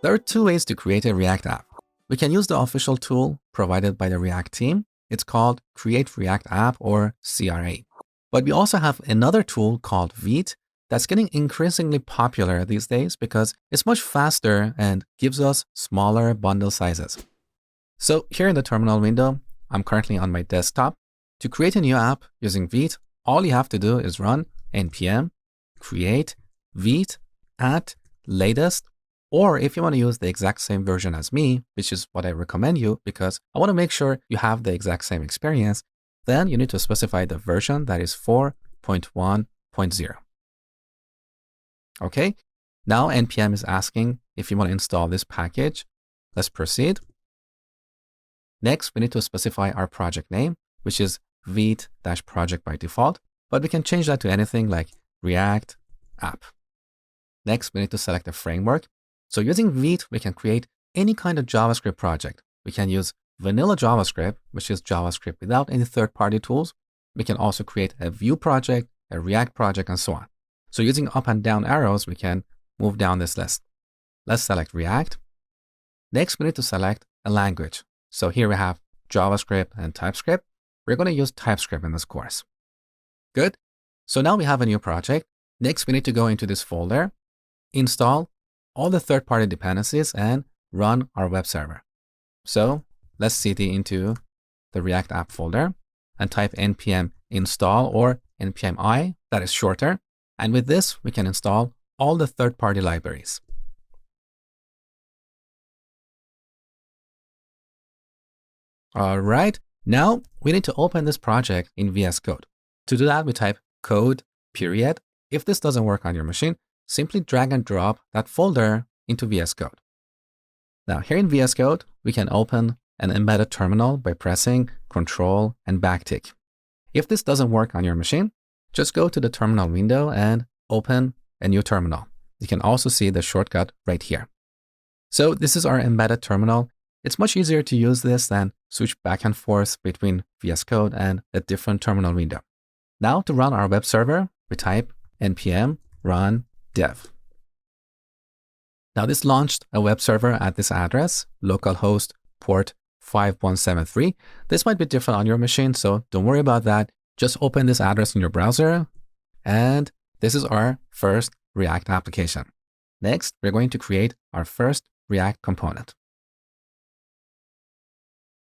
There are two ways to create a React app. We can use the official tool provided by the React team. It's called Create React App or CRA. But we also have another tool called Vite that's getting increasingly popular these days because it's much faster and gives us smaller bundle sizes. So here in the terminal window, I'm currently on my desktop. To create a new app using Vite, all you have to do is run npm create Vite at latest, or if you want to use the exact same version as me, which is what I recommend you because I want to make sure you have the exact same experience, then you need to specify the version that is 4.1.0. Okay, now npm is asking if you want to install this package. Let's proceed. Next, we need to specify our project name, which is Vite-project by default, but we can change that to anything like React app. Next, we need to select a framework. So using Vite, we can create any kind of JavaScript project. We can use vanilla JavaScript, which is JavaScript without any third-party tools. We can also create a Vue project, a React project, and so on. So using up and down arrows, we can move down this list. Let's select React. Next, we need to select a language. So here we have JavaScript and TypeScript. We're going to use TypeScript in this course. Good. So now we have a new project. Next, we need to go into this folder, install all the third-party dependencies, and run our web server. So let's cd into the React app folder and type npm install or npm I, that is shorter. And with this, we can install all the third-party libraries. All right, now we need to open this project in VS Code. To do that, we type code period. If this doesn't work on your machine, simply drag and drop that folder into VS Code. Now here in VS Code, we can open an embedded terminal by pressing Ctrl and backtick. If this doesn't work on your machine, just go to the terminal window and open a new terminal. You can also see the shortcut right here. So this is our embedded terminal. It's much easier to use this than switch back and forth between VS Code and a different terminal window. Now to run our web server, we type npm run dev. Now this launched a web server at this address, localhost port 5173. This might be different on your machine, so don't worry about that. Just open this address in your browser, and this is our first React application. Next, we're going to create our first React component.